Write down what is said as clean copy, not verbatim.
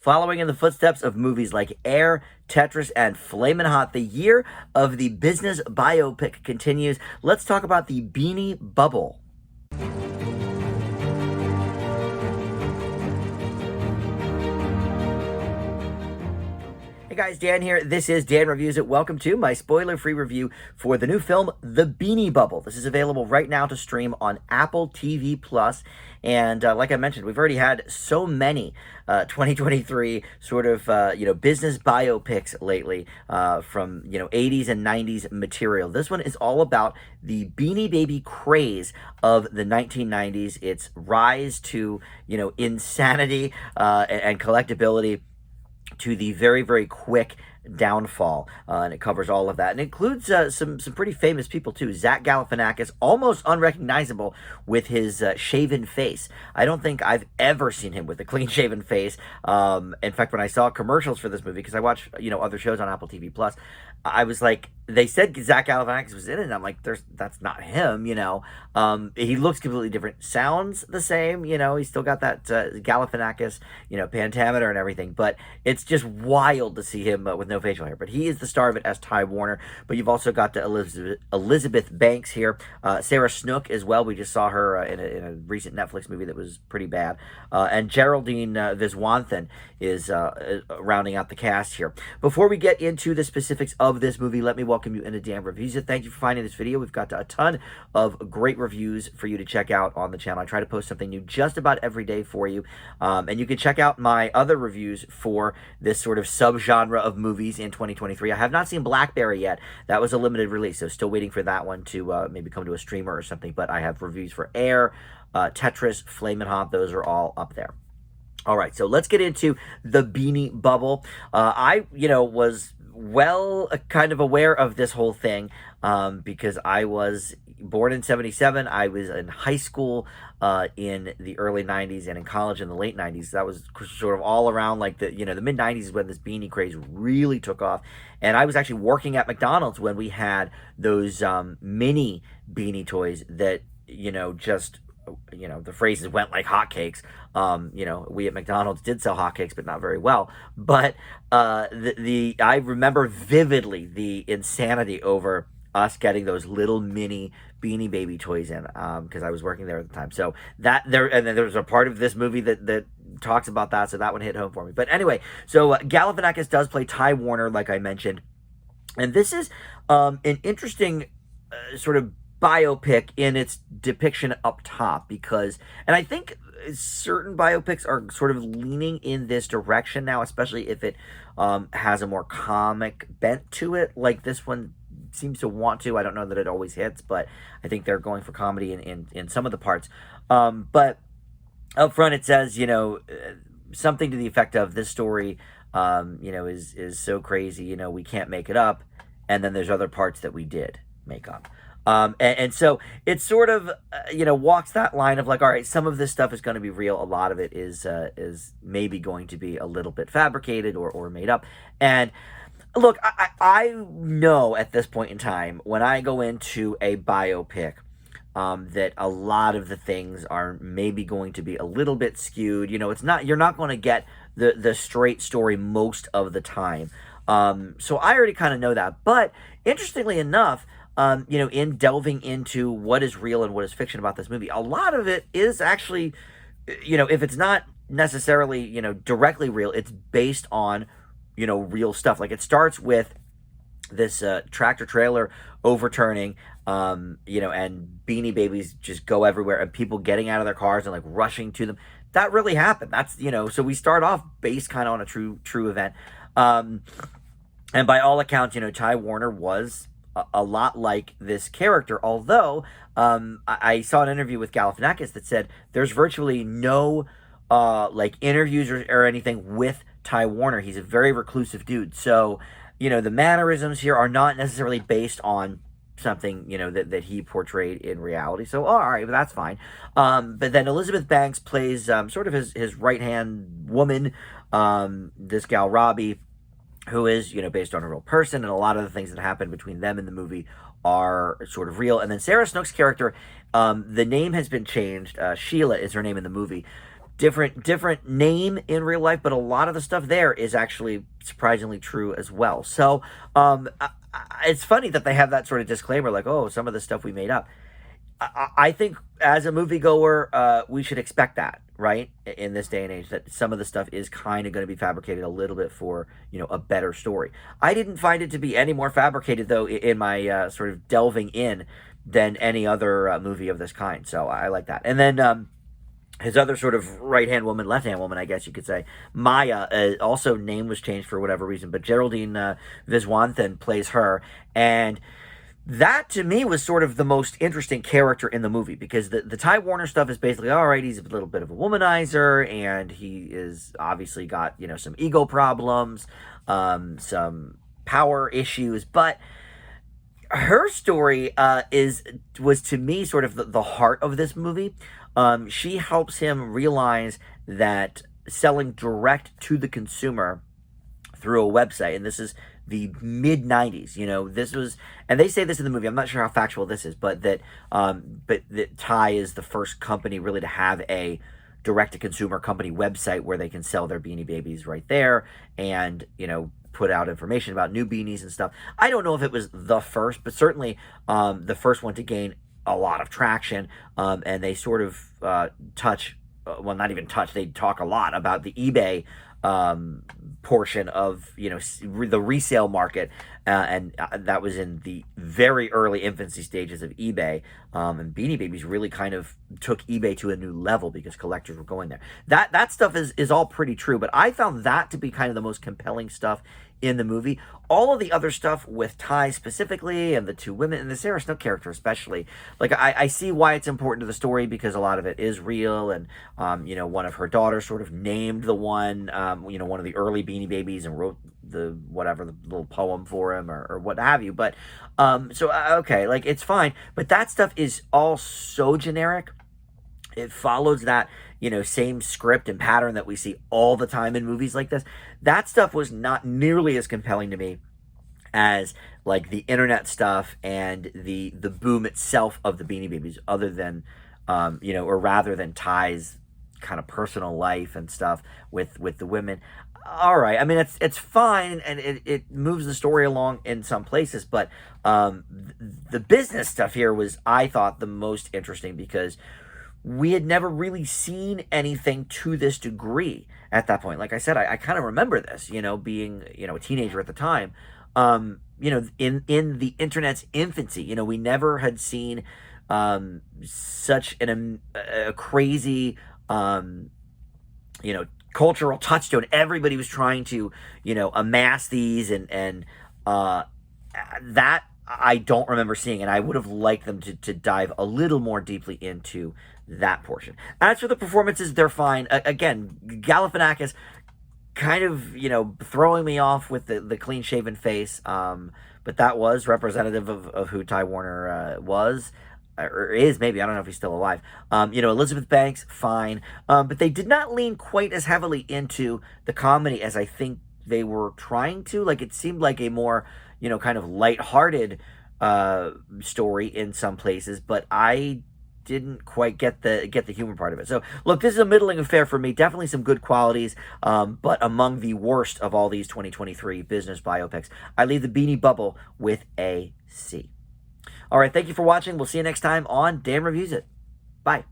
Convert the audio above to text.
Following in the footsteps of movies like Air, Tetris, and Flamin' Hot, the year of the business biopic continues. Let's talk about the Beanie Bubble. Hey guys, Dan here. This is Dan Reviews It. Welcome to my spoiler-free review for the new film, The Beanie Bubble. This is available right now to stream on Apple TV Plus. And like I mentioned, we've already had so many 2023 sort of business biopics lately from 80s and 90s material. This one is all about the Beanie Baby craze of the 1990s. Its rise to insanity and collectability, to the very, very quick downfall, and it covers all of that, and it includes some pretty famous people too. Zach Galifianakis, almost unrecognizable with his shaven face. I don't think I've ever seen him with a clean shaven face. In fact, when I saw commercials for this movie, because I watch other shows on Apple TV Plus, I was like, they said Zach Galifianakis was in it, and I'm like, that's not him. He looks completely different, sounds the same. He's still got that Galifianakis pentameter and everything, but it's just wild to see him with no facial hair. But he is the star of it as Ty Warner. But you've also got Elizabeth Banks here, Sarah Snook as well. We just saw her in a recent Netflix movie that was pretty bad, and Geraldine Viswanathan is rounding out the cast here. Before we get into the specifics of this movie, let me welcome you into Dan Reviews It. Thank you for finding this video. We've got a ton of great reviews for you to check out on the channel. I try to post something new just about every day for you, and you can check out my other reviews for this sort of subgenre of movies in 2023. I have not seen Blackberry yet. That was a limited release, so still waiting for that one to maybe come to a streamer or something. But I have reviews for Air, Tetris, Flamin' Hot. Those are all up there. All right, so let's get into the Beanie Bubble. I was kind of aware of this whole thing because I was born in 77. I was in high school in the early 90s and in college in the late 90s. That was sort of all around like the mid 90s is when this beanie craze really took off. And I was actually working at McDonald's when we had those mini beanie toys that the phrases went like hotcakes. We at McDonald's did sell hotcakes, but not very well. But I remember vividly the insanity over us getting those little mini Beanie Baby toys in, because I was working there at the time. So and then there was a part of this movie that talks about that, so that one hit home for me. But anyway, so Galifianakis does play Ty Warner, like I mentioned, and this is an interesting sort of biopic in its depiction up top, because, and I think certain biopics are sort of leaning in this direction now, especially if it has a more comic bent to it, like this one seems to want to. I don't know that it always hits, but I think they're going for comedy in some of the parts. But up front it says, something to the effect of, this story is so crazy, we can't make it up, and then there's other parts that we did make up. And so it sort of, walks that line of like, all right, some of this stuff is going to be real. A lot of it is maybe going to be a little bit fabricated or made up. And look, I know at this point in time, when I go into a biopic, that a lot of the things are maybe going to be a little bit skewed. You're not going to get the straight story most of the time. So I already kind of know that. But interestingly enough, in delving into what is real and what is fiction about this movie, a lot of it is actually, if it's not necessarily, directly real, it's based on, real stuff. Like, it starts with this tractor trailer overturning, and Beanie Babies just go everywhere, and people getting out of their cars and like rushing to them. That really happened. That's, so we start off based kind of on a true event. And by all accounts, Ty Warner was a lot like this character, although I saw an interview with Galifianakis that said there's virtually no interviews or anything with Ty Warner. He's a very reclusive dude, so the mannerisms here are not necessarily based on something that he portrayed in reality. So all right, but that's fine. But then Elizabeth Banks plays sort of his right hand woman, this gal Robbie, who is, based on a real person, and a lot of the things that happen between them in the movie are sort of real. And then Sarah Snook's character, the name has been changed. Sheila is her name in the movie. different name in real life, but a lot of the stuff there is actually surprisingly true as well. So it's funny that they have that sort of disclaimer, like, oh, some of the stuff we made up. I think as a moviegoer, we should expect that, right? In this day and age, that some of the stuff is kind of going to be fabricated a little bit for, a better story. I didn't find it to be any more fabricated, though, in my sort of delving in than any other movie of this kind. So I like that. And then his other sort of right-hand woman, left-hand woman, I guess you could say, Maya, also name was changed for whatever reason, but Geraldine Viswanthan plays her. And that to me was sort of the most interesting character in the movie, because the Ty Warner stuff is basically, all right, he's a little bit of a womanizer, and he is obviously got, some ego problems, some power issues, but her story was to me sort of the heart of this movie. She helps him realize that selling direct to the consumer through a website, and this is the mid 90s, this was, and they say this in the movie, I'm not sure how factual this is, but that Ty is the first company really to have a direct-to-consumer company website where they can sell their Beanie Babies right there, and put out information about new beanies and stuff. I don't know if it was the first, but certainly the first one to gain a lot of traction, and they sort of well, not even touch, they talk a lot about the eBay portion of the resale market, and that was in the very early infancy stages of eBay, and Beanie Babies really kind of took eBay to a new level because collectors were going there. That stuff is all pretty true, but I found that to be kind of the most compelling stuff in the movie. All of the other stuff with Ty specifically, and the two women, and the Sarah Snook character especially, like I see why it's important to the story, because a lot of it is real, and one of her daughters sort of named the one one of the early Beanie Babies and wrote the little poem for him, or what have you. But okay, like, it's fine, but that stuff is all so generic. It follows that same script and pattern that we see all the time in movies like this. That stuff was not nearly as compelling to me as like the internet stuff and the boom itself of the Beanie Babies, other than or rather than Ty's kind of personal life and stuff with the women. All right, I mean, it's fine, and it moves the story along in some places, but the business stuff here was, I thought, the most interesting, because we had never really seen anything to this degree at that point. Like I said, I kind of remember this, being, a teenager at the time, in the internet's infancy. We never had seen such a crazy, cultural touchstone. Everybody was trying to, amass these, and that I don't remember seeing, and I would have liked them to dive a little more deeply into that portion. As for the performances, they're fine. Again, Galifianakis kind of, throwing me off with the clean-shaven face, but that was representative of who Ty Warner was, or is, maybe. I don't know if he's still alive. Elizabeth Banks, fine. But they did not lean quite as heavily into the comedy as I think they were trying to. Like, it seemed like a more, kind of lighthearted story in some places, but I didn't quite get the humor part of it. So look, this is a middling affair for me. Definitely some good qualities, but among the worst of all these 2023 business biopics. I leave the Beanie Bubble with a C. All right, thank you for watching. We'll see you next time on Dan Reviews It. Bye.